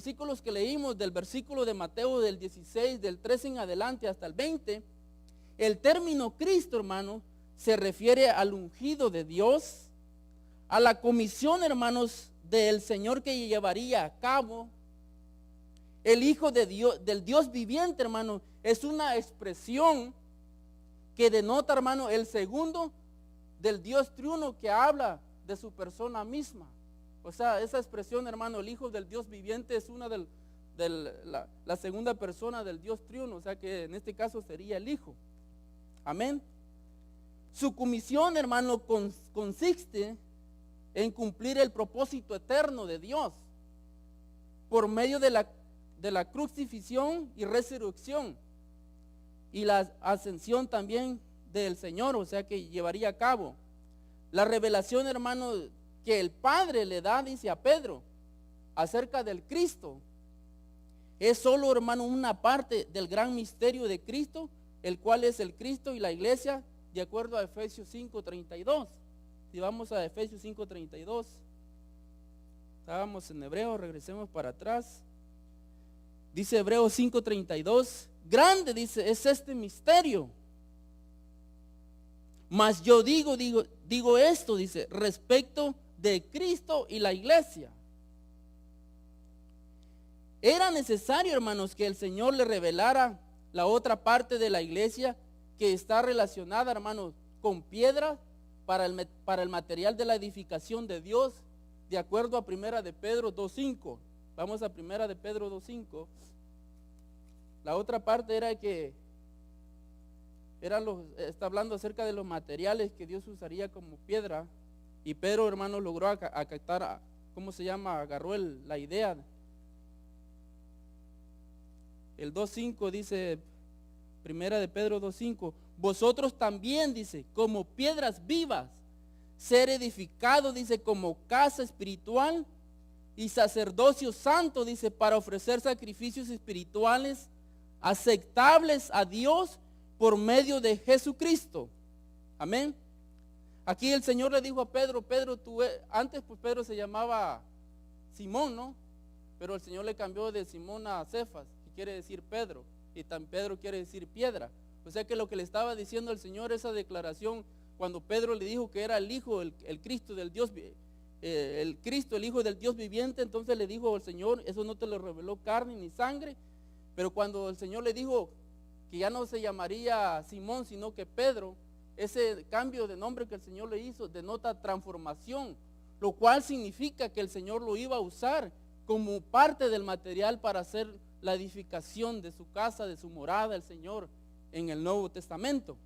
versículos que leímos, del versículo de Mateo del 16, del 13 en adelante hasta el 20, el término Cristo, hermano, se refiere al ungido de Dios, a la comisión, hermanos, del Señor que llevaría a cabo. El Hijo de Dios, del Dios viviente, hermano, es una expresión que denota, hermano, el segundo del Dios triuno que habla de su persona misma. O sea, esa expresión, hermano, el Hijo del Dios viviente es una de la segunda persona del Dios triuno, o sea que en este caso sería el Hijo. Amén. Su comisión, hermano, consiste en cumplir el propósito eterno de Dios por medio de la crucifixión y resurrección y la ascensión también del Señor, o sea que llevaría a cabo la revelación, hermano, que el Padre le da, dice a Pedro, acerca del Cristo. Es solo, hermano, una parte del gran misterio de Cristo, el cual es el Cristo y la iglesia, de acuerdo a Efesios 5:32. Si vamos a Efesios 5:32, estábamos en Hebreos, regresemos para atrás. Dice Hebreos 5:32, grande, dice, es este misterio. Mas yo digo esto, dice, respecto de Cristo y la iglesia. Era necesario, hermanos, que el Señor le revelara la otra parte de la iglesia que está relacionada, hermanos, con piedras para el material de la edificación de Dios, de acuerdo a Primera de Pedro 2:5. Vamos a Primera de Pedro 2:5. La otra parte era que está hablando acerca de los materiales que Dios usaría como piedra, y Pedro, hermano, logró captar, ¿cómo se llama? Agarró la idea. El 2:5 dice, Primera de Pedro 2:5, vosotros también, dice, como piedras vivas, ser edificados, dice, como casa espiritual y sacerdocio santo, dice, para ofrecer sacrificios espirituales aceptables a Dios por medio de Jesucristo. Amén. Aquí el Señor le dijo a Pedro, antes pues Pedro se llamaba Simón, ¿no? Pero el Señor le cambió de Simón a Cefas, que quiere decir Pedro, y tan Pedro quiere decir piedra. O sea que lo que le estaba diciendo el Señor, esa declaración, cuando Pedro le dijo que era el Hijo, el Cristo del Dios, el Cristo, el Hijo del Dios viviente, entonces le dijo al Señor, eso no te lo reveló carne ni sangre, pero cuando el Señor le dijo que ya no se llamaría Simón, sino que Pedro, ese cambio de nombre que el Señor le hizo denota transformación, lo cual significa que el Señor lo iba a usar como parte del material para hacer la edificación de su casa, de su morada, el Señor, en el Nuevo Testamento.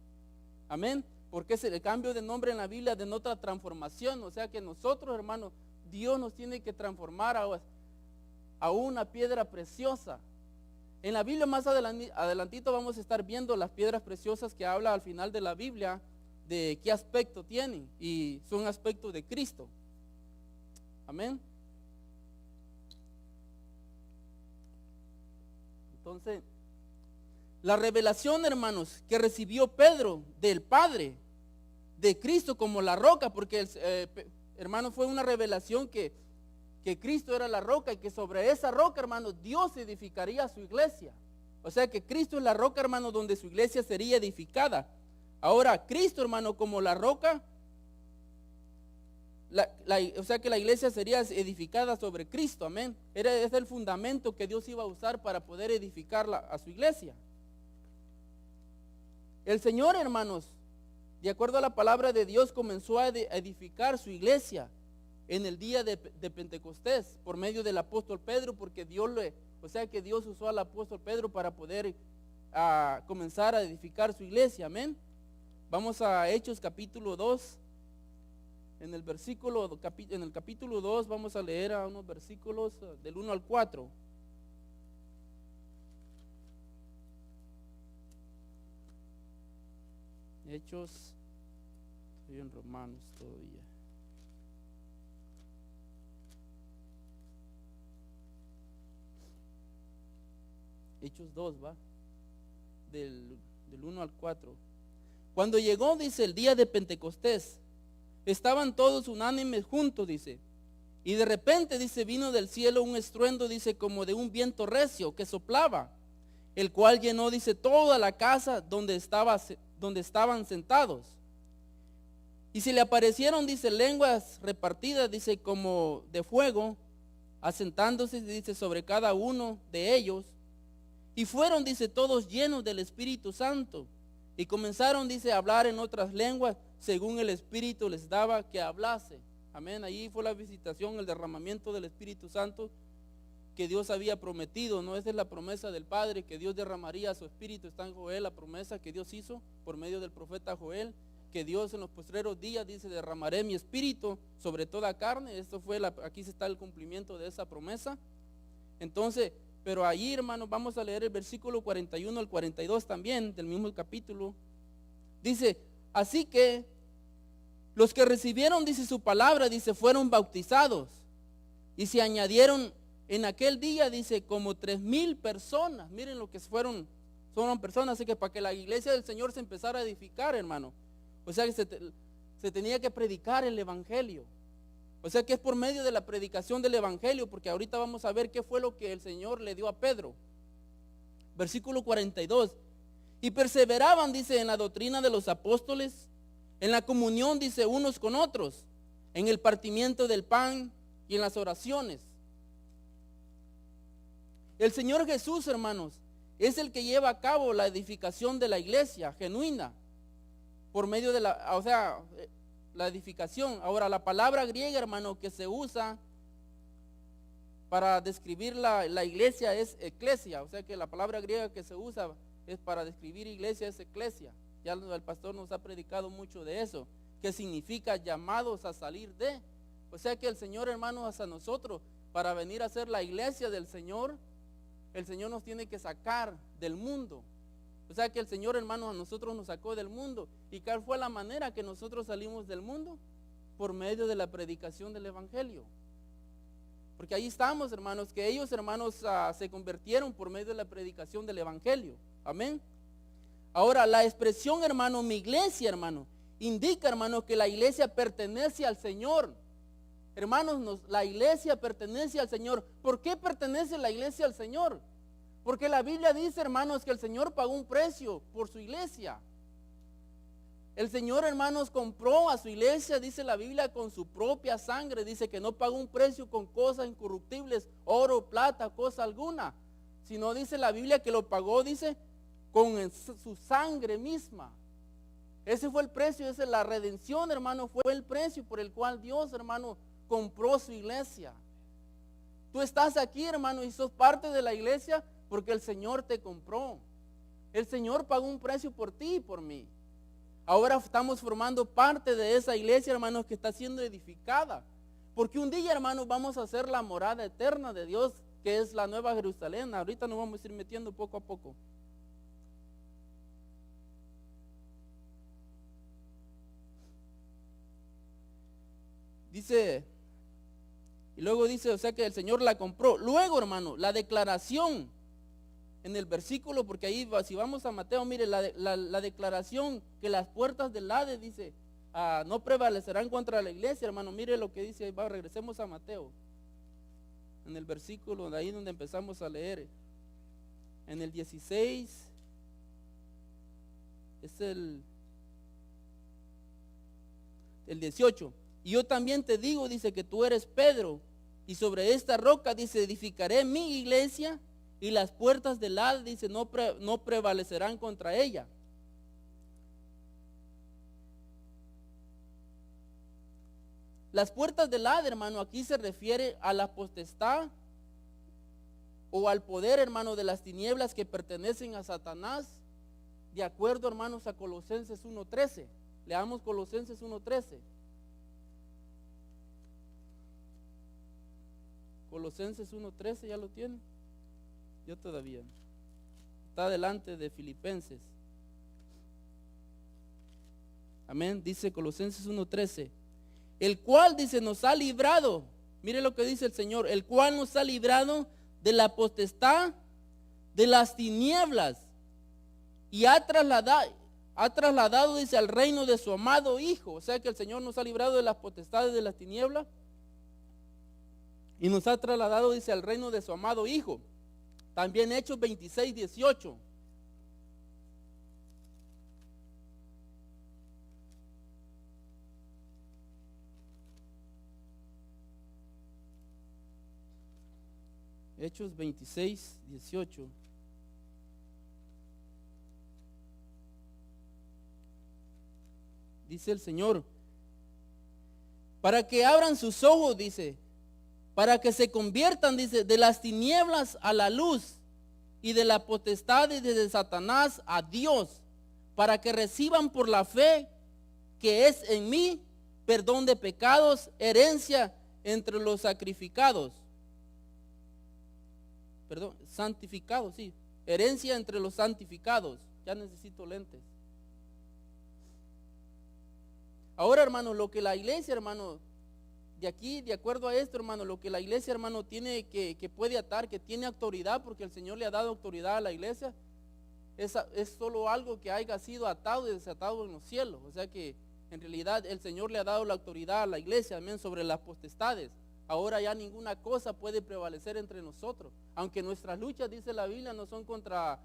Amén. Porque el cambio de nombre en la Biblia denota transformación, o sea que nosotros, hermanos, Dios nos tiene que transformar a una piedra preciosa. En la Biblia más adelantito vamos a estar viendo las piedras preciosas que habla al final de la Biblia de qué aspecto tienen, y son aspectos de Cristo. Amén. Entonces, la revelación, hermanos, que recibió Pedro del Padre, de Cristo como la roca, porque hermano, fue una revelación que Cristo era la roca y que sobre esa roca, hermano, Dios edificaría su iglesia. O sea que Cristo es la roca, hermano, donde su iglesia sería edificada. Ahora, Cristo, hermano, como la roca, o sea que la iglesia sería edificada sobre Cristo, amén. Es el fundamento que Dios iba a usar para poder edificar a su iglesia. El Señor, hermanos, de acuerdo a la palabra de Dios, comenzó a edificar su iglesia en el día de Pentecostés por medio del apóstol Pedro, porque Dios usó al apóstol Pedro para poder comenzar a edificar su iglesia, amén. Vamos a Hechos capítulo 2. En el capítulo 2 vamos a leer a unos versículos del 1 al 4. Hechos, estoy en Romanos todavía. Hechos 2, va, del 1 al 4. Cuando llegó, dice, el día de Pentecostés, estaban todos unánimes juntos, dice, Y de repente, dice, vino del cielo un estruendo, dice, como de un viento recio que soplaba, el cual llenó, dice, toda la casa donde estaban sentados. Y se le aparecieron, dice, lenguas repartidas, dice, como de fuego, asentándose, dice, sobre cada uno de ellos. Y fueron, dice, todos llenos del Espíritu Santo. Y comenzaron, dice, a hablar en otras lenguas, según el Espíritu les daba que hablase. Amén. Allí fue la visitación, el derramamiento del Espíritu Santo que Dios había prometido, ¿no? Esa es la promesa del Padre, que Dios derramaría su Espíritu. Está en Joel la promesa que Dios hizo por medio del profeta Joel, que Dios en los postreros días dice, derramaré mi Espíritu sobre toda carne. Esto fue, aquí está el cumplimiento de esa promesa. Entonces, pero allí, hermanos, vamos a leer el versículo 41 al 42 también, del mismo capítulo. Dice, así que los que recibieron, dice, su palabra, dice, fueron bautizados. Y se añadieron en aquel día, dice, como 3,000 personas. Miren lo que fueron personas. Así que para que la iglesia del Señor se empezara a edificar, hermano, o sea que se tenía que predicar el evangelio. O sea que es por medio de la predicación del evangelio, porque ahorita vamos a ver qué fue lo que el Señor le dio a Pedro. Versículo 42. Y perseveraban, dice, en la doctrina de los apóstoles, en la comunión, dice, unos con otros, en el partimiento del pan y en las oraciones. El Señor Jesús, hermanos, es el que lleva a cabo la edificación de la iglesia genuina, por medio de la edificación. Ahora, la palabra griega, hermano, que se usa para describir la iglesia es eclesia. O sea que la palabra griega que se usa es para describir iglesia, es eclesia. Ya el pastor nos ha predicado mucho de eso, que significa llamados a salir de. O sea que el Señor, hermanos, hasta nosotros, para venir a ser la iglesia del Señor, el Señor nos tiene que sacar del mundo. O sea que el Señor, hermanos, a nosotros nos sacó del mundo. ¿Y cuál fue la manera que nosotros salimos del mundo? Por medio de la predicación del evangelio. Porque ahí estamos, hermanos, que ellos, hermanos, se convirtieron por medio de la predicación del evangelio. Amén. Ahora, la expresión, hermano, mi iglesia, hermano, indica, hermano, que la iglesia pertenece al Señor. Hermanos, la iglesia pertenece al Señor. ¿Por qué pertenece la iglesia al Señor? Porque la Biblia dice, hermanos, que el Señor pagó un precio por su iglesia. El Señor, hermanos, compró a su iglesia, dice la Biblia, con su propia sangre. Dice que no pagó un precio con cosas incorruptibles, oro, plata, cosa alguna. Sino dice la Biblia que lo pagó, dice, con su sangre misma. Ese fue el precio, esa es la redención, hermano, fue el precio por el cual Dios, hermano, compró su iglesia. Tú estás aquí, hermano, y sos parte de la iglesia porque el Señor te compró. El Señor pagó un precio por ti y por mí. Ahora estamos formando parte de esa iglesia, hermanos, que está siendo edificada. Porque un día, hermanos, vamos a hacer la morada eterna de Dios, que es la Nueva Jerusalén. Ahorita nos vamos a ir metiendo poco a poco. Dice, y luego dice, o sea que el Señor la compró. Luego, hermano, la declaración en el versículo, porque ahí, si vamos a Mateo, mire, la declaración que las puertas del Hades, dice, no prevalecerán contra la iglesia, hermano. Mire lo que dice, regresemos a Mateo, en el versículo de ahí donde empezamos a leer, en el 16, es el 18. Y yo también te digo, dice, que tú eres Pedro, y sobre esta roca, dice, edificaré mi iglesia, y las puertas del Hades, dice, no prevalecerán contra ella. Las puertas del Hades, hermano, aquí se refiere a la potestad o al poder, hermano, de las tinieblas que pertenecen a Satanás, de acuerdo, hermanos, a Colosenses 1:13. Leamos Colosenses 1:13. Colosenses 1:13, ¿ya lo tiene? Yo todavía. Está delante de Filipenses. Amén. Dice Colosenses 1:13. El cual, dice, nos ha librado. Mire lo que dice el Señor. El cual nos ha librado de la potestad de las tinieblas y ha trasladado, dice, al reino de su amado Hijo. O sea que el Señor nos ha librado de las potestades de las tinieblas y nos ha trasladado, dice, al reino de su amado Hijo. También Hechos 26, 18. Hechos 26, 18. Dice el Señor, para que abran sus ojos, dice, para que se conviertan, dice, de las tinieblas a la luz y de la potestad de Satanás a Dios, para que reciban por la fe que es en mí perdón de pecados, herencia entre los sacrificados. Perdón, santificados, sí, herencia entre los santificados. Ya necesito lentes. Ahora, hermano, lo que la iglesia, hermano, de aquí, de acuerdo a esto, hermano, lo que la iglesia, hermano, tiene que puede atar, que tiene autoridad, porque el Señor le ha dado autoridad a la iglesia, es solo algo que haya sido atado y desatado en los cielos. O sea que en realidad el Señor le ha dado la autoridad a la iglesia, amén, sobre las potestades. Ahora ya ninguna cosa puede prevalecer entre nosotros, aunque nuestras luchas, dice la Biblia, no son contra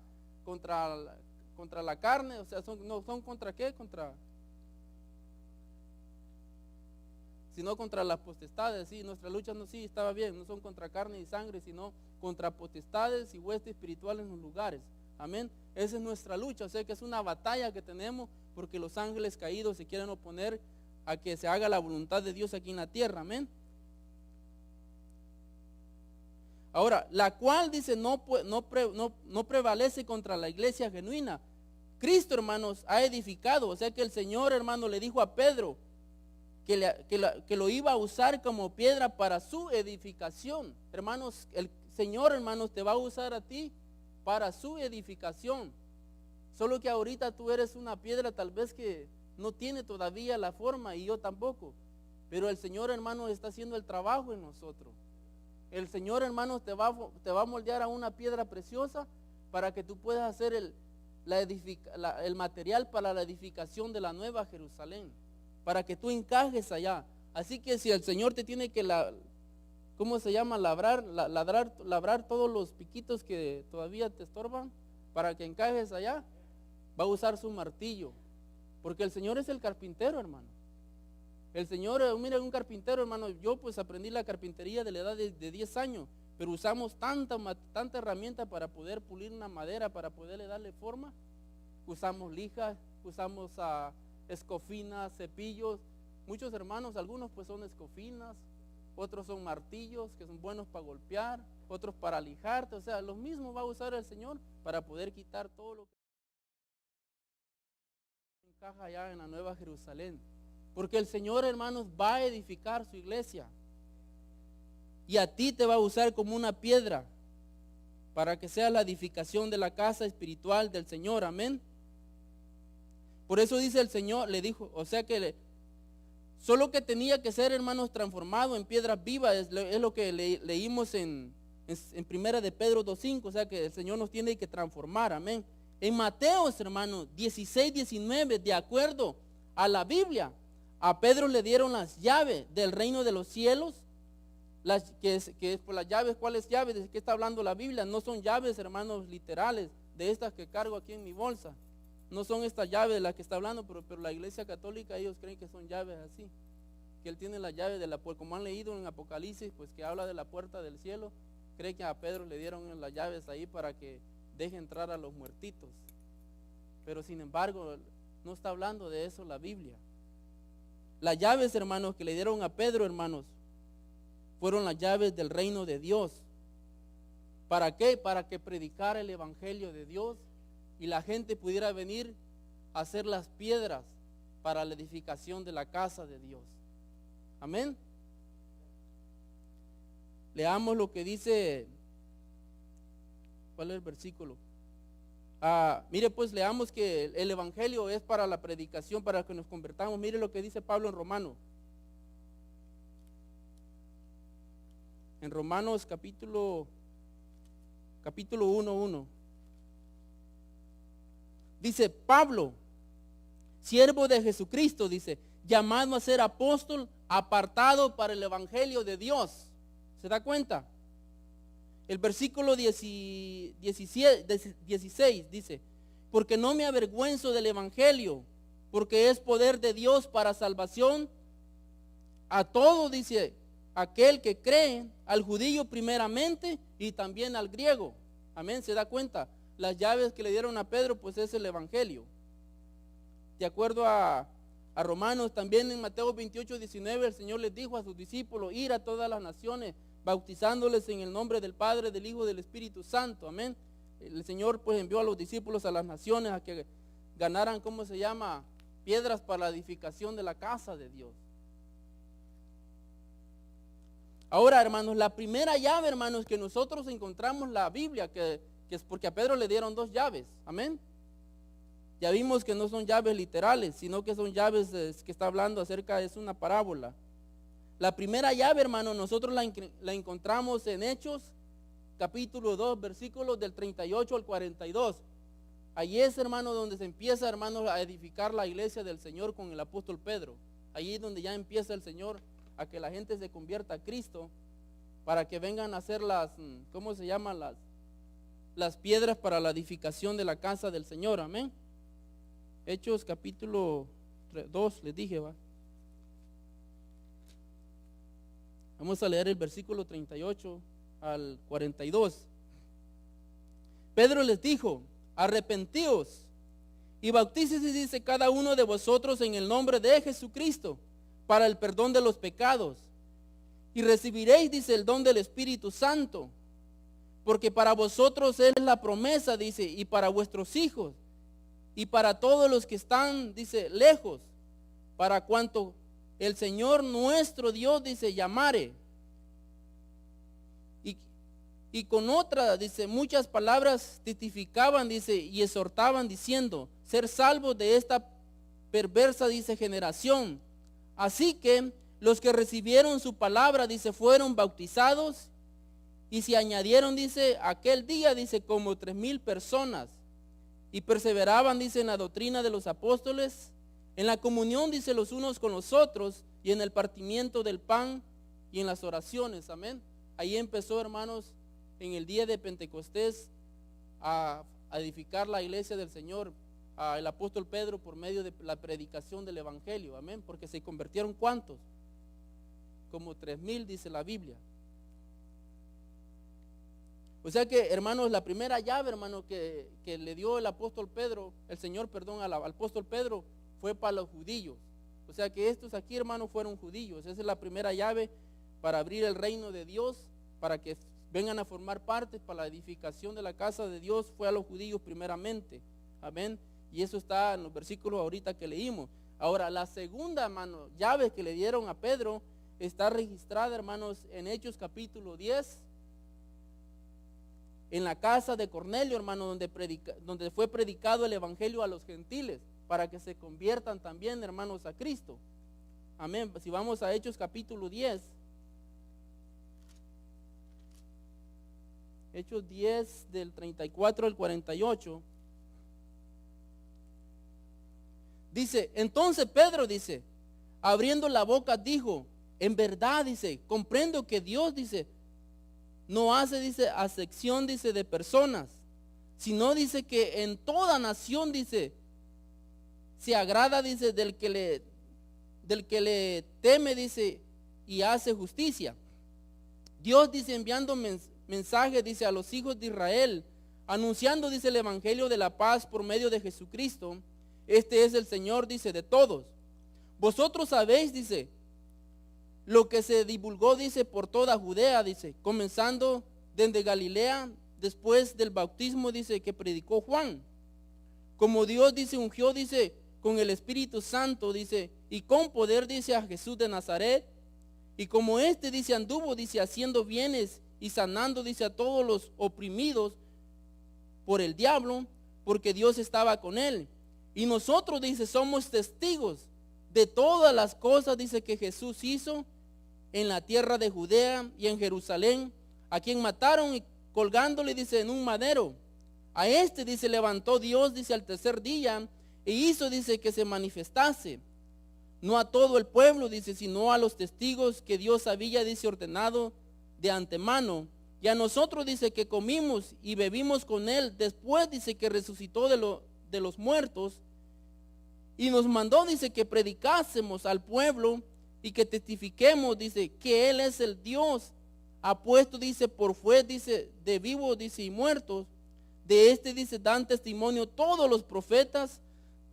la carne, o sea, no son contra qué, sino contra las potestades. Sí, nuestras luchas no, sí, estaba bien, no son contra carne y sangre, sino contra potestades y huestes espirituales en los lugares. Amén. Esa es nuestra lucha, o sea que es una batalla que tenemos porque los ángeles caídos se quieren oponer a que se haga la voluntad de Dios aquí en la tierra. Amén. Ahora, la cual dice no prevalece contra la iglesia genuina. Cristo, hermanos, ha edificado, o sea que el Señor, hermano, le dijo a Pedro que lo iba a usar como piedra para su edificación. Hermanos, el Señor, hermanos, te va a usar a ti para su edificación. Solo que ahorita tú eres una piedra tal vez que no tiene todavía la forma, y yo tampoco. Pero el Señor, hermano, está haciendo el trabajo en nosotros. El Señor, hermano, te va a moldear a una piedra preciosa para que tú puedas hacer el material para la edificación de la nueva Jerusalén, para que tú encajes allá. Así que si el Señor te tiene que, ¿cómo se llama? Labrar todos los piquitos que todavía te estorban para que encajes allá, va a usar su martillo, porque el Señor es el carpintero, hermano. El Señor, mira, un carpintero, hermano, yo pues aprendí la carpintería de la edad de 10 años, pero usamos tanta herramienta para poder pulir una madera, para poderle darle forma. Usamos lijas, usamos escofinas, cepillos. Muchos hermanos, algunos pues son escofinas, otros son martillos que son buenos para golpear, otros para lijarte. O sea, lo mismo va a usar el Señor para poder quitar todo lo que encaja allá en la nueva Jerusalén. Porque el Señor, hermanos, va a edificar su iglesia. Y a ti te va a usar como una piedra para que sea la edificación de la casa espiritual del Señor. Amén. Por eso dice el Señor, le dijo, o sea que solo que tenía que ser, hermanos, transformado en piedras vivas. Es lo que leímos en Primera de Pedro 2:5. O sea que el Señor nos tiene que transformar. Amén. En Mateos, hermanos, 16, 19, de acuerdo a la Biblia, a Pedro le dieron las llaves del reino de los cielos. Que es por las llaves. ¿Cuáles llaves? ¿De qué está hablando la Biblia? No son llaves, hermanos, literales, de estas que cargo aquí en mi bolsa. No son estas llaves de las que está hablando, pero la iglesia católica, ellos creen que son llaves así, que él tiene las llaves de la puerta, como han leído en Apocalipsis, pues que habla de la puerta del cielo. Cree que a Pedro le dieron las llaves ahí para que deje entrar a los muertitos, pero sin embargo no está hablando de eso la Biblia. Las llaves, hermanos, que le dieron a Pedro, hermanos, fueron las llaves del reino de Dios. ¿Para qué? Para que predicara el evangelio de Dios y la gente pudiera venir a hacer las piedras para la edificación de la casa de Dios. Amén. Leamos lo que dice. ¿Cuál es el versículo? Mire, pues leamos que el evangelio es para la predicación, para que nos convertamos. Mire lo que dice Pablo en Romanos. En Romanos capítulo 1:1. Dice Pablo, siervo de Jesucristo, dice, llamado a ser apóstol, apartado para el evangelio de Dios. O ¿Se da cuenta? El versículo 16 dice, porque no me avergüenzo del evangelio, porque es poder de Dios para salvación a todo, dice, aquel que cree, al judío primeramente y también al griego. Amén, ¿se da cuenta? Las llaves que le dieron a Pedro, pues es el evangelio. De acuerdo a Romanos, también en Mateo 28:19, el Señor les dijo a sus discípulos, ir a todas las naciones, bautizándoles en el nombre del Padre, del Hijo y del Espíritu Santo. Amén. El Señor pues envió a los discípulos a las naciones a que ganaran, ¿cómo se llama? Piedras para la edificación de la casa de Dios. Ahora, hermanos, la primera llave, hermanos, que nosotros encontramos la Biblia, que es porque a Pedro le dieron 2 llaves. Amén. Ya vimos que no son llaves literales, sino que son llaves que está hablando acerca, es una parábola. La primera llave, hermano, nosotros la encontramos en Hechos, capítulo 2, versículos del 38 al 42. Allí es, hermano, donde se empieza, hermanos, a edificar la iglesia del Señor con el apóstol Pedro. Allí es donde ya empieza el Señor a que la gente se convierta a Cristo, para que vengan a hacer las, ¿cómo se llaman? Las piedras para la edificación de la casa del Señor. Amén. Hechos capítulo 2, les dije, va. Vamos a leer el versículo 38 al 42. Pedro les dijo, arrepentíos y bautícese, dice, cada uno de vosotros en el nombre de Jesucristo para el perdón de los pecados, y recibiréis, dice, el don del Espíritu Santo, porque para vosotros es la promesa, dice, y para vuestros hijos, y para todos los que están, dice, lejos, para cuanto el Señor nuestro Dios, dice, llamare. Y con otra, dice, muchas palabras testificaban, dice, y exhortaban diciendo, ser salvos de esta perversa, dice, generación. Así que los que recibieron su palabra, dice, fueron bautizados, y se añadieron, dice, aquel día, dice, como 3,000 personas, y perseveraban, dice, en la doctrina de los apóstoles, en la comunión, dice, los unos con los otros, y en el partimiento del pan, y en las oraciones. Amén. Ahí empezó, hermanos, en el día de Pentecostés, a edificar la iglesia del Señor, el apóstol Pedro, por medio de la predicación del evangelio. Amén. Porque se convirtieron, ¿cuántos? Como 3,000, dice la Biblia. O sea que, hermanos, la primera llave, hermano, que le dio el apóstol Pedro, el Señor, perdón, al apóstol Pedro, fue para los judíos. O sea que estos aquí, hermanos, fueron judíos. Esa es la primera llave para abrir el reino de Dios, para que vengan a formar parte para la edificación de la casa de Dios, fue a los judíos primeramente. Amén. Y eso está en los versículos ahorita que leímos. Ahora, la segunda, hermano, llave que le dieron a Pedro está registrada, hermanos, en Hechos capítulo 10, en la casa de Cornelio, hermano, donde fue predicado el evangelio a los gentiles, para que se conviertan también, hermanos, a Cristo. Amén. Si vamos a Hechos capítulo 10, Hechos 10 del 34 al 48, dice, entonces Pedro, dice, abriendo la boca, dijo, en verdad, dice, comprendo que Dios, dice, no hace, dice, acepción, dice, de personas, sino, dice, que en toda nación, dice, se agrada, dice, del que le teme, dice, y hace justicia. Dios, dice, enviando mensaje, dice, a los hijos de Israel, anunciando, dice, el evangelio de la paz por medio de Jesucristo. Este es el Señor, dice, de todos. Vosotros sabéis, dice, lo que se divulgó, dice, por toda Judea, dice, comenzando desde Galilea, después del bautismo, dice, que predicó Juan. Como Dios, dice, ungió, dice, con el Espíritu Santo, dice, y con poder, dice, a Jesús de Nazaret. Y como dice, anduvo, dice, haciendo bienes y sanando, dice, a todos los oprimidos por el diablo, porque Dios estaba con él. Y nosotros, dice, somos testigos de todas las cosas, dice, que Jesús hizo en la tierra de Judea y en Jerusalén, a quien mataron y colgándole, dice, en un madero. A dice, levantó Dios, dice, al tercer día, e hizo, dice, que se manifestase, no a todo el pueblo, dice, sino a los testigos que Dios había, dice, ordenado de antemano. Y a nosotros dice que comimos y bebimos con él. Después dice que resucitó de los muertos. Y nos mandó, dice, que predicásemos al pueblo y que testifiquemos, dice, que él es el Dios. Ha puesto, dice, por juez, dice, de vivos, dice, y muertos. De este, dice, dan testimonio todos los profetas,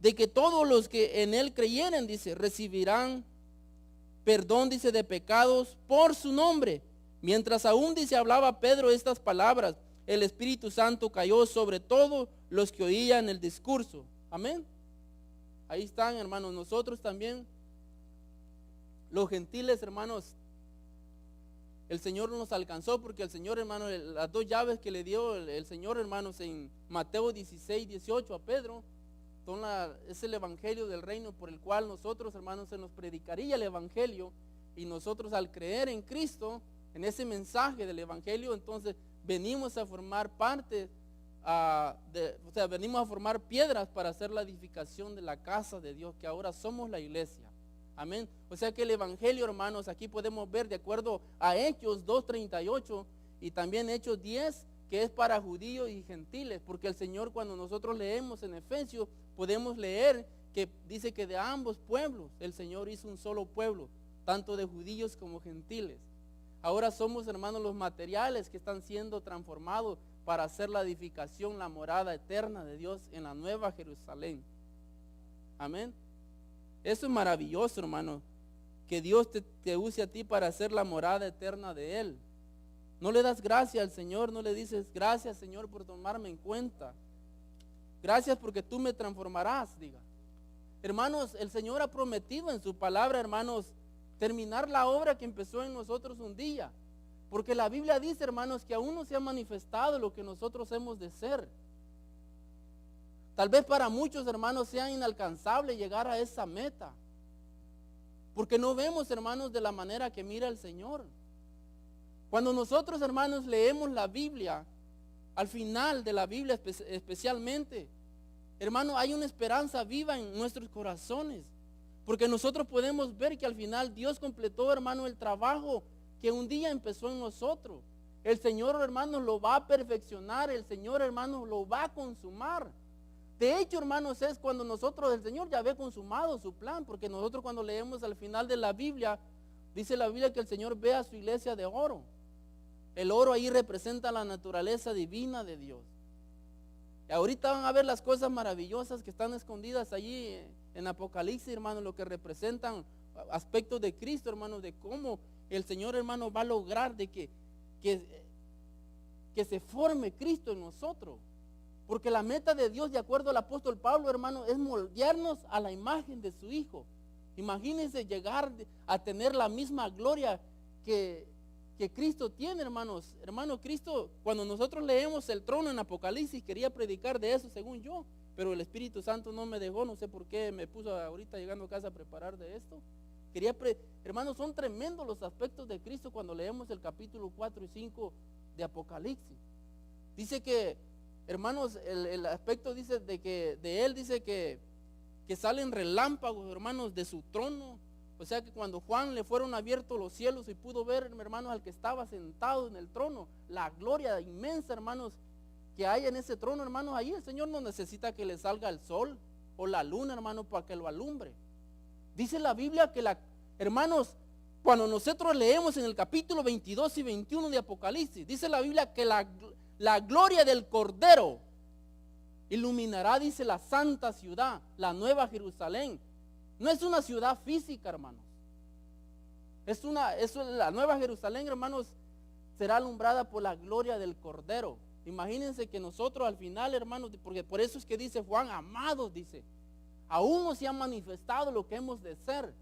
de que todos los que en él creyeren, dice, recibirán perdón, dice, de pecados por su nombre. Mientras aún, dice, hablaba Pedro estas palabras, el Espíritu Santo cayó sobre todos los que oían el discurso. Amén. Ahí están, hermanos, nosotros también, los gentiles, hermanos, el Señor nos alcanzó porque el Señor, hermano, las dos llaves que le dio el Señor, hermanos, en Mateo 16, 18 a Pedro, es el evangelio del reino por el cual nosotros, hermanos, se nos predicaría el evangelio, y nosotros al creer en Cristo, en ese mensaje del evangelio, entonces venimos a formar parte, venimos a formar piedras para hacer la edificación de la casa de Dios, que ahora somos la iglesia. Amén. O sea que el evangelio, hermanos, aquí podemos ver de acuerdo a Hechos 2:38 y también Hechos 10, que es para judíos y gentiles, porque el Señor, cuando nosotros leemos en Efesios, podemos leer que dice que de ambos pueblos el Señor hizo un solo pueblo, tanto de judíos como gentiles. Ahora somos, hermanos, los materiales que están siendo transformados para hacer la edificación, la morada eterna de Dios en la nueva Jerusalén. Amén. Eso es maravilloso, hermano, que Dios te use a ti para hacer la morada eterna de Él. No le das gracias al Señor, no le dices gracias, Señor, por tomarme en cuenta. Gracias porque tú me transformarás, diga. Hermanos, el Señor ha prometido en su palabra, hermanos, terminar la obra que empezó en nosotros un día. Porque la Biblia dice, hermanos, que aún no se ha manifestado lo que nosotros hemos de ser. Tal vez para muchos, hermanos, sea inalcanzable llegar a esa meta. Porque no vemos, hermanos, de la manera que mira el Señor. Cuando nosotros, hermanos, leemos la Biblia, al final de la Biblia especialmente, hermano, hay una esperanza viva en nuestros corazones. Porque nosotros podemos ver que al final Dios completó, hermano, el trabajo que un día empezó en nosotros. El Señor, hermanos, lo va a perfeccionar. El Señor, hermanos, lo va a consumar. De hecho, hermanos, es cuando nosotros, el Señor ya había consumado su plan. Porque nosotros cuando leemos al final de la Biblia, dice la Biblia que el Señor ve a su iglesia de oro. El oro ahí representa la naturaleza divina de Dios. Y ahorita van a ver las cosas maravillosas que están escondidas allí en Apocalipsis, hermano, lo que representan aspectos de Cristo, hermano, de cómo el Señor, hermano, va a lograr de que se forme Cristo en nosotros. Porque la meta de Dios, de acuerdo al apóstol Pablo, hermano, es moldearnos a la imagen de su Hijo. Imagínense llegar a tener la misma gloria que Cristo tiene, hermanos. Hermano, Cristo, cuando nosotros leemos el trono en Apocalipsis, quería predicar de eso según yo, pero el Espíritu Santo no me dejó, no sé por qué me puso ahorita llegando a casa a preparar de esto. Hermanos, son tremendos los aspectos de Cristo cuando leemos el capítulo 4 y 5 de Apocalipsis. Dice que, hermanos, el aspecto dice de que de Él dice que salen relámpagos, hermanos, de su trono. O sea que cuando Juan le fueron abiertos los cielos y pudo ver, hermanos, al que estaba sentado en el trono, la gloria inmensa, hermanos, que hay en ese trono, hermanos, ahí el Señor no necesita que le salga el sol o la luna, hermanos, para que lo alumbre. Dice la Biblia que, hermanos, cuando nosotros leemos en el capítulo 22 y 21 de Apocalipsis, dice la Biblia que la gloria del Cordero iluminará, dice, la santa ciudad, la nueva Jerusalén. No es una ciudad física, hermanos. La nueva Jerusalén, hermanos, será alumbrada por la gloria del Cordero. Imagínense que nosotros al final, hermanos, porque por eso es que dice Juan, amados, dice, aún no se ha manifestado lo que hemos de ser,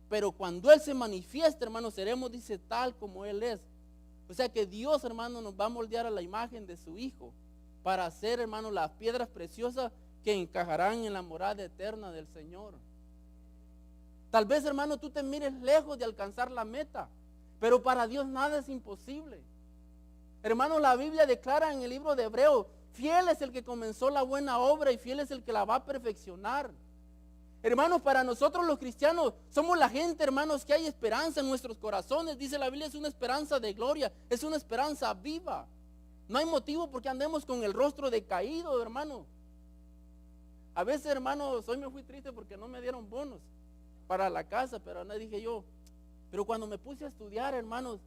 pero cuando Él se manifieste, hermanos, seremos, dice, tal como Él es. O sea que Dios, hermanos, nos va a moldear a la imagen de su Hijo para hacer, hermanos, las piedras preciosas que encajarán en la morada eterna del Señor. Tal vez, hermano, tú te mires lejos de alcanzar la meta, pero para Dios nada es imposible. Hermano, la Biblia declara en el libro de Hebreos, fiel es el que comenzó la buena obra y fiel es el que la va a perfeccionar. Hermanos, para nosotros los cristianos somos la gente, hermanos, que hay esperanza en nuestros corazones. Dice la Biblia, es una esperanza de gloria, es una esperanza viva. No hay motivo porque andemos con el rostro decaído, hermano. A veces, hermanos, hoy me fui triste porque no me dieron bonos para la casa, pero no dije yo. Pero cuando me puse a estudiar, hermanos,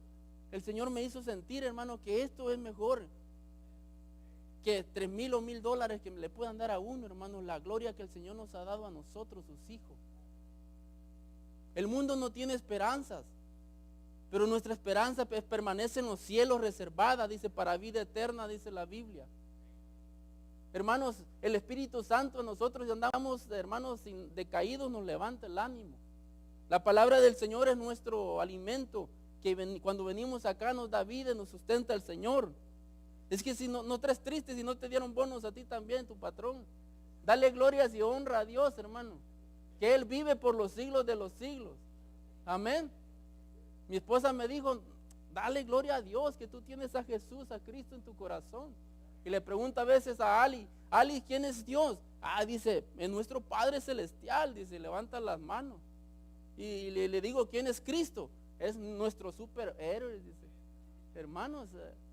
el Señor me hizo sentir, hermano, que esto es mejor que 3,000 o 1,000 dólares que le puedan dar a uno, hermanos. La gloria que el Señor nos ha dado a nosotros, sus hijos. El mundo no tiene esperanzas, pero nuestra esperanza permanece en los cielos reservada, dice, para vida eterna, dice la Biblia. Hermanos, el Espíritu Santo en nosotros andamos, hermanos, decaídos, nos levanta el ánimo. La palabra del Señor es nuestro alimento, que cuando venimos acá nos da vida y nos sustenta el Señor. Es que si no traes triste, si no te dieron bonos a ti también, tu patrón. Dale glorias y honra a Dios, hermano, que Él vive por los siglos de los siglos. Amén. Mi esposa me dijo, dale gloria a Dios, que tú tienes a Jesús, a Cristo en tu corazón. Y le pregunta a veces a Ali, ¿quién es Dios? Dice, es nuestro Padre Celestial, dice, levanta las manos. Y le digo, ¿quién es Cristo? Es nuestro superhéroe, dice. Hermanos,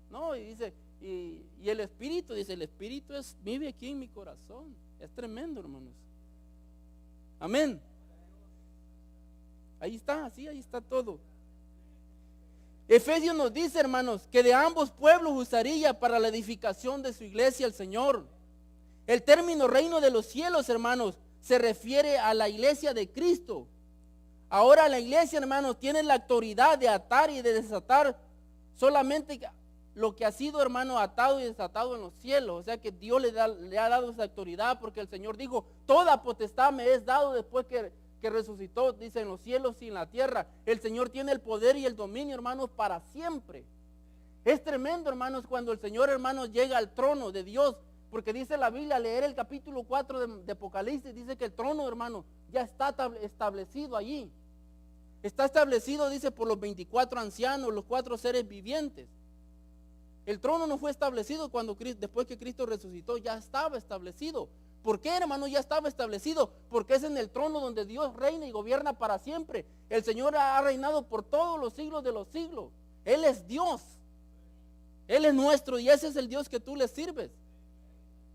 no, y dice, y el Espíritu, dice, el Espíritu vive aquí en mi corazón. Es tremendo, hermanos. Amén. Ahí está, así, ahí está todo. Efesios nos dice, hermanos, que de ambos pueblos usaría para la edificación de su iglesia el Señor. El término reino de los cielos, hermanos, se refiere a la iglesia de Cristo. Ahora la iglesia, hermanos, tiene la autoridad de atar y de desatar solamente lo que ha sido, hermano, atado y desatado en los cielos. O sea que Dios le ha dado esa autoridad, porque el Señor dijo, toda potestad me es dado después que resucitó, dice, en los cielos y en la tierra. El Señor tiene el poder y el dominio, hermanos, para siempre. Es tremendo, hermanos, cuando el Señor, hermanos, llega al trono de Dios, porque dice la Biblia, leer el capítulo 4 de Apocalipsis, dice que el trono, hermano, ya está establecido allí. Está establecido, dice, por los 24 ancianos, los 4 seres vivientes. El trono no fue establecido después que Cristo resucitó, ya estaba establecido. ¿Por qué, hermano? Ya estaba establecido, porque es en el trono donde Dios reina y gobierna para siempre. El Señor ha reinado por todos los siglos de los siglos. Él es Dios. Él es nuestro y ese es el Dios que tú le sirves.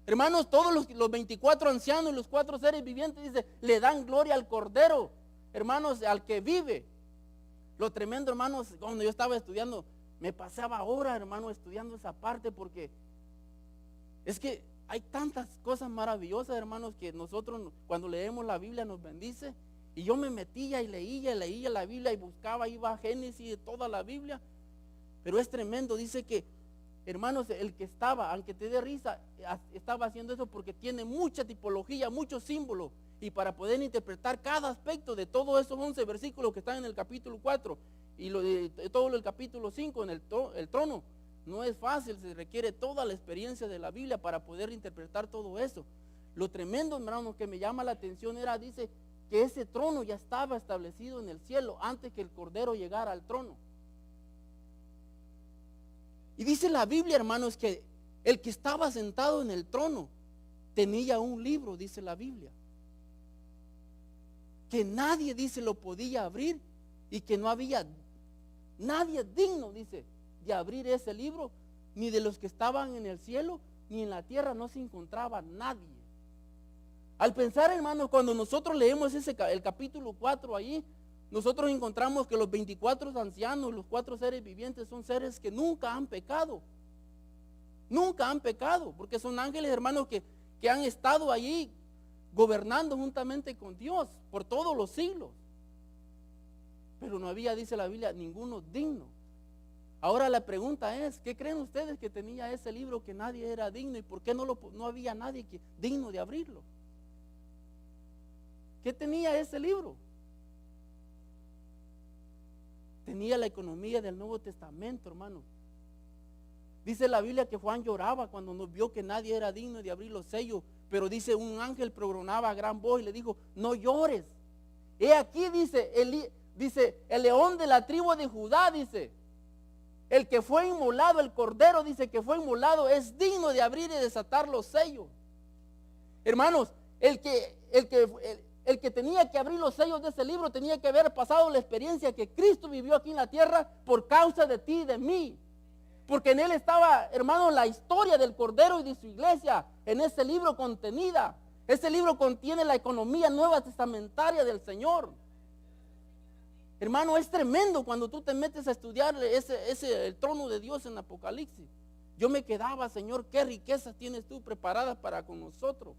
Hermanos, todos los 24 ancianos y los 4 seres vivientes, dice, le dan gloria al Cordero, hermanos, al que vive. Lo tremendo, hermanos, cuando yo estaba estudiando, me pasaba horas, hermano, estudiando esa parte, porque es que hay tantas cosas maravillosas, hermanos, que nosotros cuando leemos la Biblia nos bendice. Y yo me metía y leía la Biblia y buscaba, iba a Génesis de toda la Biblia. Pero es tremendo, dice que, hermanos, el que estaba, aunque te dé risa, estaba haciendo eso porque tiene mucha tipología, muchos símbolos. Y para poder interpretar cada aspecto de todos esos 11 versículos que están en el capítulo 4 y todo el capítulo 5 en el trono, no es fácil, se requiere toda la experiencia de la Biblia para poder interpretar todo eso. Lo tremendo, hermano, que me llama la atención dice, que ese trono ya estaba establecido en el cielo antes que el Cordero llegara al trono. Y dice la Biblia, hermanos, que el que estaba sentado en el trono tenía un libro, dice la Biblia, que nadie, dice, lo podía abrir y que no había nadie digno, dice, de abrir ese libro, ni de los que estaban en el cielo, ni en la tierra, no se encontraba nadie. Al pensar, hermanos, cuando nosotros leemos el capítulo 4 ahí, nosotros encontramos que los 24 ancianos, los 4 seres vivientes son seres que nunca han pecado. Nunca han pecado, porque son ángeles, hermanos, que han estado allí gobernando juntamente con Dios por todos los siglos. Pero no había, dice la Biblia, ninguno digno. Ahora la pregunta es, ¿qué creen ustedes que tenía ese libro que nadie era digno y por qué no había nadie digno de abrirlo? ¿Qué tenía ese libro? Tenía la economía del Nuevo Testamento, hermano. Dice la Biblia que Juan lloraba cuando nos vio que nadie era digno de abrir los sellos, pero dice, un ángel pregonaba a gran voz y le dijo, no llores. He aquí, dice, el león de la tribu de Judá, dice, el que fue inmolado, el Cordero, dice, que fue inmolado, es digno de abrir y desatar los sellos. Hermanos, el que tenía que abrir los sellos de ese libro tenía que haber pasado la experiencia que Cristo vivió aquí en la tierra por causa de ti y de mí. Porque en él estaba, hermano, la historia del Cordero y de su iglesia, en ese libro contenida. Ese libro contiene la economía nueva testamentaria del Señor. Hermano, es tremendo cuando tú te metes a estudiar el trono de Dios en Apocalipsis. Yo me quedaba, Señor, qué riquezas tienes tú preparadas para con nosotros.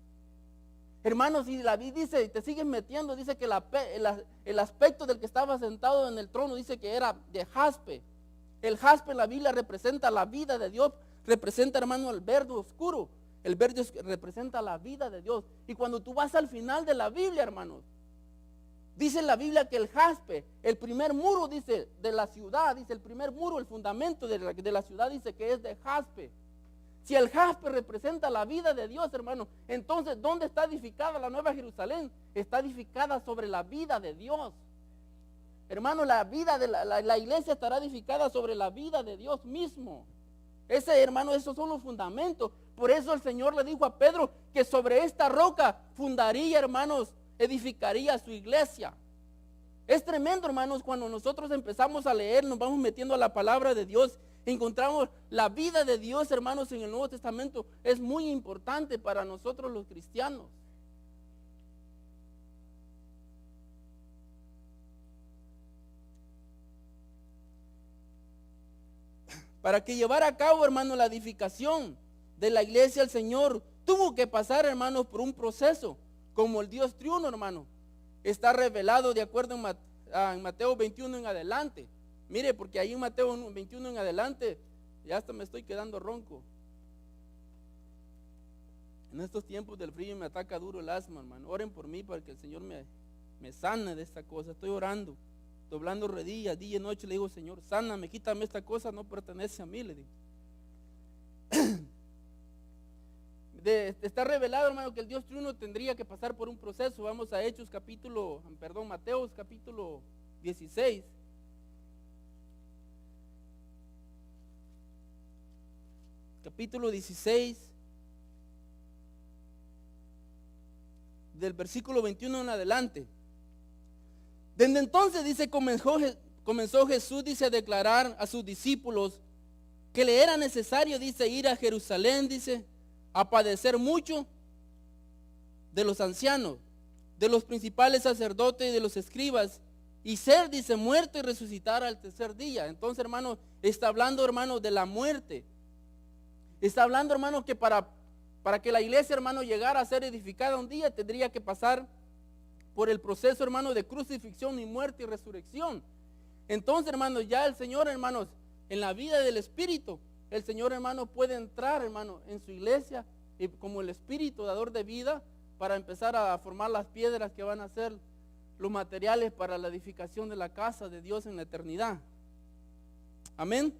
Hermanos, y la Biblia dice, y te sigues metiendo, dice que el aspecto del que estaba sentado en el trono, dice que era de jaspe. El jaspe en la Biblia representa la vida de Dios, representa, hermano, el verde oscuro. El verde representa la vida de Dios. Y cuando tú vas al final de la Biblia, hermanos, dice la Biblia que el jaspe, el primer muro, dice, de la ciudad, dice el primer muro, el fundamento de la ciudad, dice que es de jaspe. Si el jaspe representa la vida de Dios, hermano, entonces, ¿dónde está edificada la Nueva Jerusalén? Está edificada sobre la vida de Dios. Hermano, la vida de la iglesia estará edificada sobre la vida de Dios mismo. Hermano, esos son los fundamentos. Por eso el Señor le dijo a Pedro que sobre esta roca fundaría, hermanos, edificaría su iglesia. Es tremendo, hermanos, cuando nosotros empezamos a leer, nos vamos metiendo a la palabra de Dios, encontramos la vida de Dios, hermanos, en el Nuevo Testamento. Es muy importante para nosotros los cristianos. Para que llevara a cabo, hermano, la edificación de la iglesia, el Señor tuvo que pasar, hermanos, por un proceso, como el Dios triuno, hermano. Está revelado de acuerdo en Mateo 21 en adelante. Mire, porque ahí en Mateo 21 en adelante, ya hasta me estoy quedando ronco. En estos tiempos del frío me ataca duro el asma, hermano. Oren por mí para que el Señor me sane de esta cosa. Estoy orando, doblando rodillas, día y noche. Le digo, Señor, sáname, quítame esta cosa, no pertenece a mí, le digo. Está revelado, hermano, que el Dios triuno tendría que pasar por un proceso. Vamos a Mateo capítulo 16. Capítulo 16, del versículo 21 en adelante. Desde entonces, dice, comenzó Jesús, dice, a declarar a sus discípulos que le era necesario, dice, ir a Jerusalén, dice, a padecer mucho de los ancianos, de los principales sacerdotes y de los escribas, y ser, dice, muerto y resucitar al tercer día. Entonces, hermano, está hablando, hermano, de la muerte. Está hablando, hermano, que para que la iglesia, hermano, llegara a ser edificada un día, tendría que pasar por el proceso, hermano, de crucifixión y muerte y resurrección. Entonces, hermano, ya el Señor, hermanos, en la vida del Espíritu, el Señor, hermano, puede entrar, hermano, en su iglesia y como el Espíritu dador de vida para empezar a formar las piedras que van a ser los materiales para la edificación de la casa de Dios en la eternidad. Amén.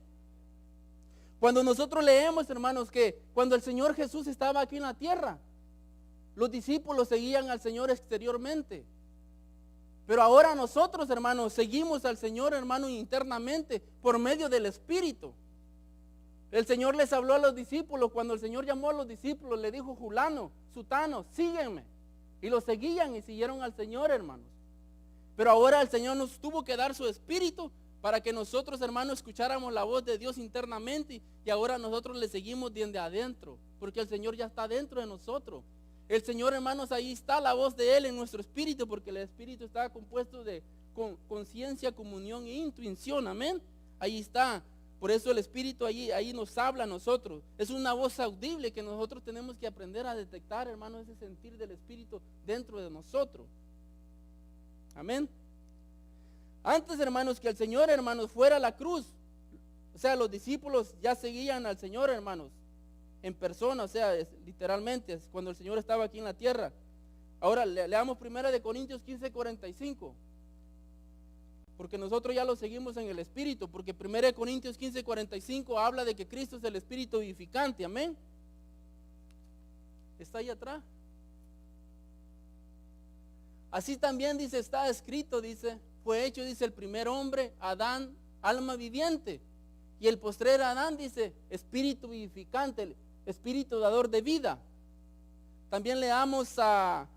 Cuando nosotros leemos, hermanos, que cuando el Señor Jesús estaba aquí en la tierra, los discípulos seguían al Señor exteriormente. Pero ahora nosotros, hermanos, seguimos al Señor, hermano, internamente por medio del Espíritu. El Señor les habló a los discípulos. Cuando el Señor llamó a los discípulos, le dijo, Julano, Sutano, síguenme. Y lo seguían y siguieron al Señor, hermanos. Pero ahora el Señor nos tuvo que dar su Espíritu para que nosotros, hermanos, escucháramos la voz de Dios internamente, y ahora nosotros le seguimos desde adentro, porque el Señor ya está dentro de nosotros. El Señor, hermanos, ahí está la voz de Él en nuestro espíritu, porque el espíritu está compuesto de conciencia, comunión e intuición, amén. Ahí está, por eso el espíritu ahí nos habla a nosotros. Es una voz audible que nosotros tenemos que aprender a detectar, hermanos, ese sentir del espíritu dentro de nosotros. Amén. Antes, hermanos, que el Señor, hermanos, fuera a la cruz, o sea, los discípulos ya seguían al Señor, hermanos, en persona, o sea, literalmente, cuando el Señor estaba aquí en la tierra. Ahora, leamos 1 Corintios 15:45, porque nosotros ya lo seguimos en el Espíritu, porque 1 Corintios 15:45 habla de que Cristo es el Espíritu vivificante, amén. Está ahí atrás. Así también, dice, está escrito, dice, fue hecho, dice, el primer hombre, Adán, alma viviente, y el postrer Adán, dice, espíritu vivificante, espíritu dador de vida. También leamos a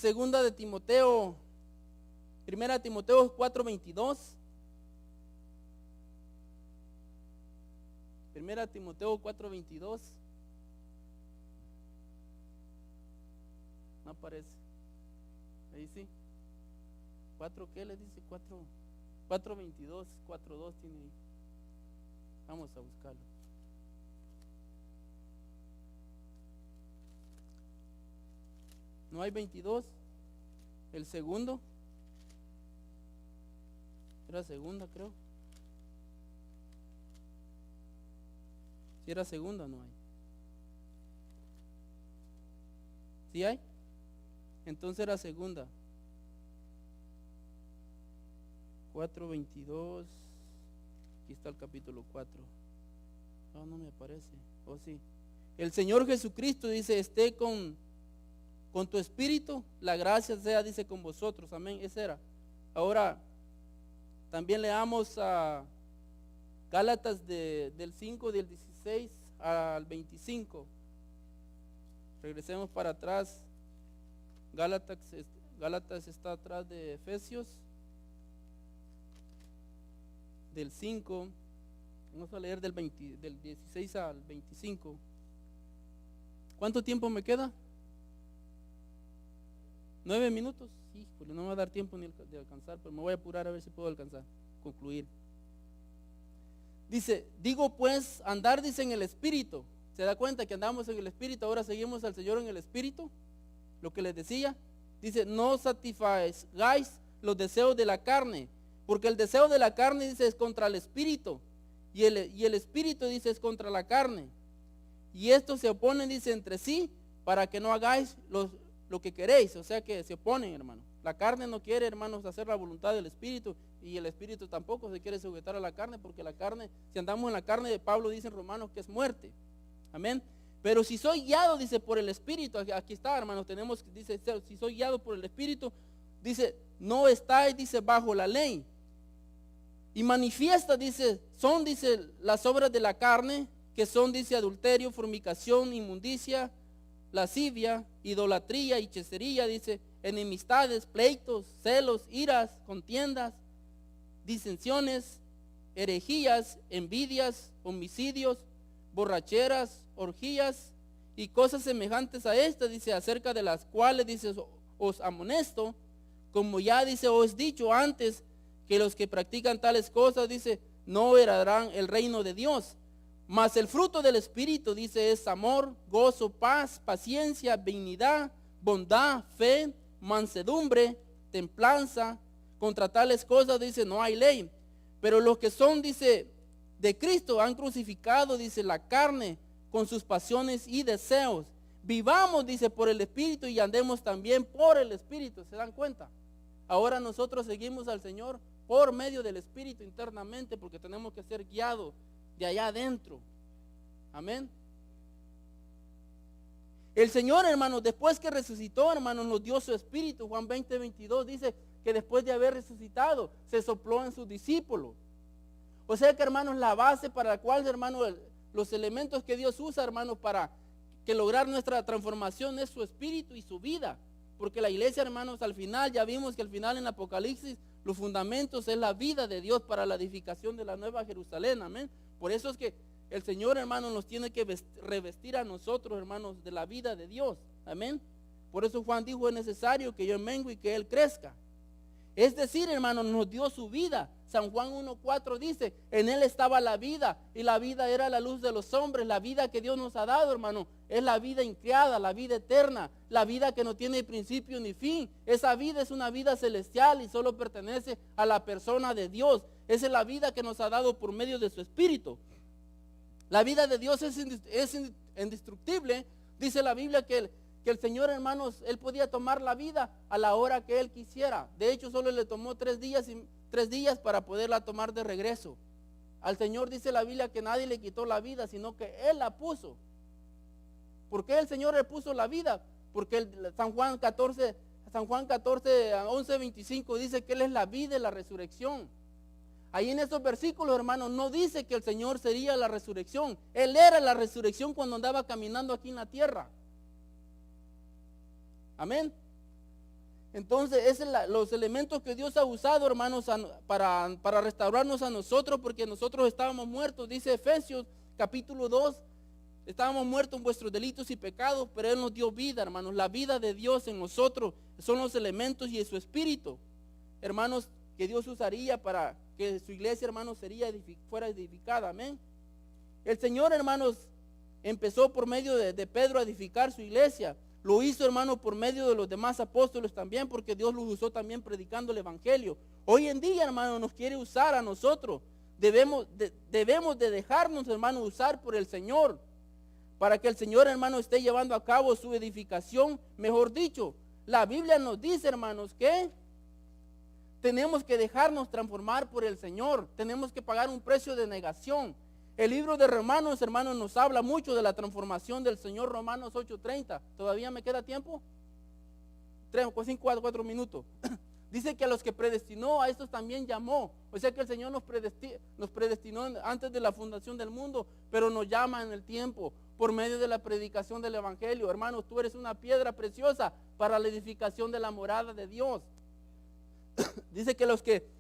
segunda de Timoteo, primera de Timoteo 4:22. Primera de Timoteo 4:22. No aparece. Ahí sí. 4, ¿qué le dice? 4:22, 4:2 tiene ahí. Vamos a buscarlo. ¿No hay 22? El segundo. Era segunda, creo. Si era segunda, no hay. ¿Sí hay? Entonces era segunda. 4:22. Aquí está el capítulo 4. No me aparece. Oh, sí. El Señor Jesucristo dice, esté con tu espíritu, la gracia sea, dice, con vosotros. Amén. Ese era. Ahora, también leamos a Gálatas del 5, del 16 al 25. Regresemos para atrás. Gálatas está atrás de Efesios. Del 5, vamos a leer del 16 al 25. ¿Cuánto tiempo me queda? 9 minutos. Sí, pues no me va a dar tiempo ni de alcanzar, pero me voy a apurar a ver si puedo alcanzar, concluir. Dice, digo pues, andar, dice, en el Espíritu. ¿Se da cuenta que andamos en el Espíritu? Ahora seguimos al Señor en el Espíritu. Lo que les decía, dice, no satisfagáis los deseos de la carne, porque el deseo de la carne, dice, es contra el Espíritu, y el Espíritu, dice, es contra la carne, y estos se oponen, dice, entre sí, para que no hagáis lo que queréis. O sea que se oponen, hermano. La carne no quiere, hermanos, hacer la voluntad del Espíritu, y el Espíritu tampoco se quiere sujetar a la carne, porque la carne, si andamos en la carne, de Pablo dice en Romanos que es muerte. Amén. Pero si soy guiado, dice, por el Espíritu, aquí está, hermanos, dice, si soy guiado por el Espíritu, dice, no estáis, dice, bajo la ley. Y manifiesta, dice, son, dice, las obras de la carne, que son, dice, adulterio, fornicación, inmundicia, lascivia, idolatría, hechicería, dice, enemistades, pleitos, celos, iras, contiendas, disensiones, herejías, envidias, homicidios, borracheras, orgías y cosas semejantes a estas, dice, acerca de las cuales, dice, os amonesto, como ya, dice, os he dicho antes, que los que practican tales cosas, dice, no heredarán el reino de Dios. Mas el fruto del Espíritu, dice, es amor, gozo, paz, paciencia, benignidad, bondad, fe, mansedumbre, templanza. Contra tales cosas, dice, no hay ley. Pero los que son, dice, de Cristo han crucificado, dice, la carne con sus pasiones y deseos. Vivamos, dice, por el Espíritu y andemos también por el Espíritu. ¿Se dan cuenta? Ahora nosotros seguimos al Señor por medio del Espíritu internamente, porque tenemos que ser guiados de allá adentro. Amén. El Señor, hermanos, después que resucitó, hermanos, nos dio su Espíritu. Juan 20:22 dice que después de haber resucitado, se sopló en sus discípulos. O sea que, hermanos, la base para la cual, hermanos, los elementos que Dios usa, hermanos, para que lograr nuestra transformación es su Espíritu y su vida. Porque la iglesia, hermanos, al final, ya vimos que al final en Apocalipsis, los fundamentos es la vida de Dios para la edificación de la nueva Jerusalén. Amén. Por eso es que el Señor, hermanos, nos tiene que revestir a nosotros, hermanos, de la vida de Dios. Amén. Por eso Juan dijo, es necesario que yo mengue y que Él crezca. Es decir, hermanos, nos dio su vida. San Juan 1:4 dice, en Él estaba la vida, y la vida era la luz de los hombres. La vida que Dios nos ha dado, hermano, es la vida increada, la vida eterna, la vida que no tiene principio ni fin. Esa vida es una vida celestial y solo pertenece a la persona de Dios. Esa es la vida que nos ha dado por medio de su Espíritu. La vida de Dios es indestructible. Dice la Biblia que el Señor, hermanos, Él podía tomar la vida a la hora que Él quisiera. De hecho, solo le tomó 3 días para poderla tomar de regreso. Al Señor dice la Biblia que nadie le quitó la vida, sino que Él la puso. ¿Por qué el Señor le puso la vida? Porque San Juan 14, 11, 25 dice que Él es la vida y la resurrección. Ahí en esos versículos, hermanos, no dice que el Señor sería la resurrección. Él era la resurrección cuando andaba caminando aquí en la tierra. Amén. Entonces, los elementos que Dios ha usado, hermanos, para restaurarnos a nosotros, porque nosotros estábamos muertos, dice Efesios capítulo 2, estábamos muertos en vuestros delitos y pecados, pero Él nos dio vida, hermanos. La vida de Dios en nosotros son los elementos y su espíritu, hermanos, que Dios usaría para que su iglesia, hermanos, fuera edificada. Amén. El Señor, hermanos, empezó por medio de Pedro a edificar su iglesia. Lo hizo, hermano, por medio de los demás apóstoles también, porque Dios los usó también predicando el evangelio. Hoy en día, hermano, nos quiere usar a nosotros. Debemos de dejarnos, hermano, usar por el Señor, para que el Señor, hermano, esté llevando a cabo su edificación. Mejor dicho, la Biblia nos dice, hermanos, que tenemos que dejarnos transformar por el Señor. Tenemos que pagar un precio de negación. El libro de Romanos, hermanos, nos habla mucho de la transformación del Señor. Romanos 8:30. ¿Todavía me queda tiempo? 4 minutos. Dice que a los que predestinó, a estos también llamó. O sea que el Señor nos predestinó antes de la fundación del mundo, pero nos llama en el tiempo por medio de la predicación del evangelio. Hermanos, tú eres una piedra preciosa para la edificación de la morada de Dios. Dice que los que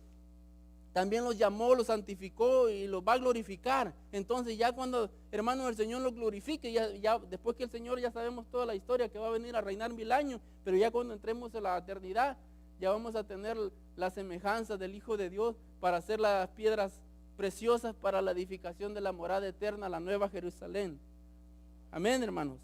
también los llamó, los santificó y los va a glorificar. Entonces ya cuando, hermanos, el Señor los glorifique, ya después que el Señor, ya sabemos toda la historia, que va a venir a reinar 1000 años, pero ya cuando entremos en la eternidad, ya vamos a tener la semejanza del Hijo de Dios para hacer las piedras preciosas para la edificación de la morada eterna, la nueva Jerusalén. Amén, hermanos.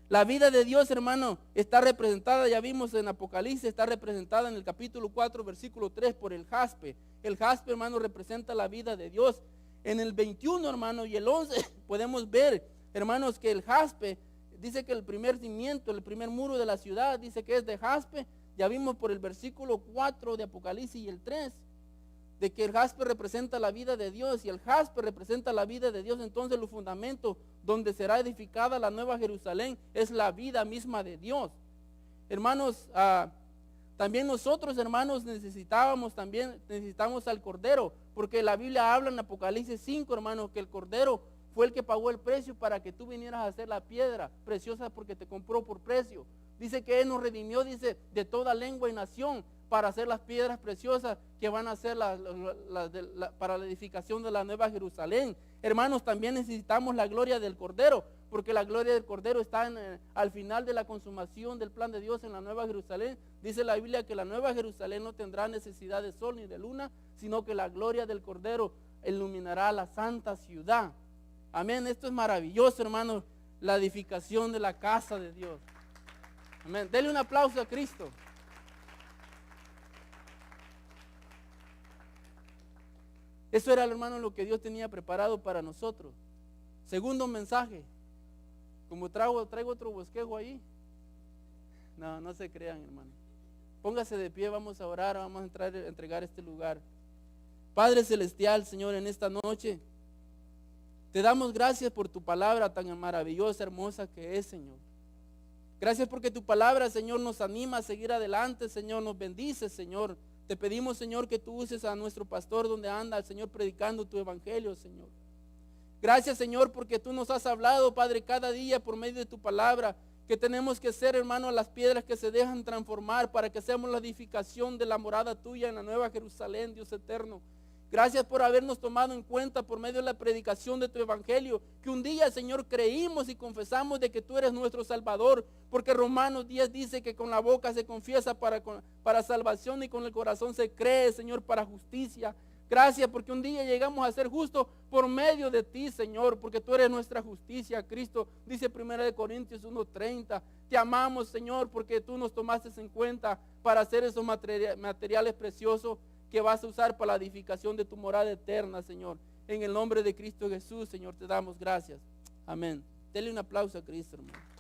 La vida de Dios, hermano, está representada, ya vimos en Apocalipsis, está representada en el capítulo 4, versículo 3 por el jaspe. El jaspe, hermano, representa la vida de Dios. En el 21, hermano, y el 11 podemos ver, hermanos, que el jaspe, dice que el primer cimiento, el primer muro de la ciudad, dice que es de jaspe. Ya vimos por el versículo 4 de Apocalipsis y el 3, de que el jaspe representa la vida de Dios, y el jaspe representa la vida de Dios. Entonces los fundamentos donde será edificada la nueva Jerusalén es la vida misma de Dios. Hermanos, también nosotros, hermanos, necesitamos al Cordero, porque la Biblia habla en Apocalipsis 5, hermanos, que el Cordero fue el que pagó el precio para que tú vinieras a ser la piedra preciosa, porque te compró por precio. Dice que Él nos redimió, dice, de toda lengua y nación, para hacer las piedras preciosas que van a ser para la edificación de la nueva Jerusalén. Hermanos, también necesitamos la gloria del Cordero, porque la gloria del Cordero está al final de la consumación del plan de Dios en la nueva Jerusalén. Dice la Biblia que la nueva Jerusalén no tendrá necesidad de sol ni de luna, sino que la gloria del Cordero iluminará la santa ciudad. Amén. Esto es maravilloso, hermanos, la edificación de la casa de Dios. Amén. Denle un aplauso a Cristo. Eso era, hermano, lo que Dios tenía preparado para nosotros. Segundo mensaje. Como traigo otro bosquejo ahí. No se crean, hermano. Póngase de pie, vamos a orar, vamos a entregar este lugar. Padre Celestial, Señor, en esta noche, te damos gracias por tu palabra tan maravillosa, hermosa que es, Señor. Gracias porque tu palabra, Señor, nos anima a seguir adelante, Señor, nos bendice, Señor. Te pedimos, Señor, que tú uses a nuestro pastor donde anda, Señor, predicando tu evangelio, Señor. Gracias, Señor, porque tú nos has hablado, Padre, cada día por medio de tu palabra, que tenemos que ser, hermano, las piedras que se dejan transformar para que seamos la edificación de la morada tuya en la nueva Jerusalén, Dios eterno. Gracias por habernos tomado en cuenta por medio de la predicación de tu evangelio, que un día, Señor, creímos y confesamos de que tú eres nuestro Salvador, porque Romanos 10 dice que con la boca se confiesa para salvación y con el corazón se cree, Señor, para justicia. Gracias porque un día llegamos a ser justos por medio de ti, Señor, porque tú eres nuestra justicia, Cristo. Dice 1 Corintios 1:30. Te amamos, Señor, porque tú nos tomaste en cuenta para hacer esos materiales preciosos que vas a usar para la edificación de tu morada eterna, Señor. En el nombre de Cristo Jesús, Señor, te damos gracias. Amén. Dele un aplauso a Cristo, hermano.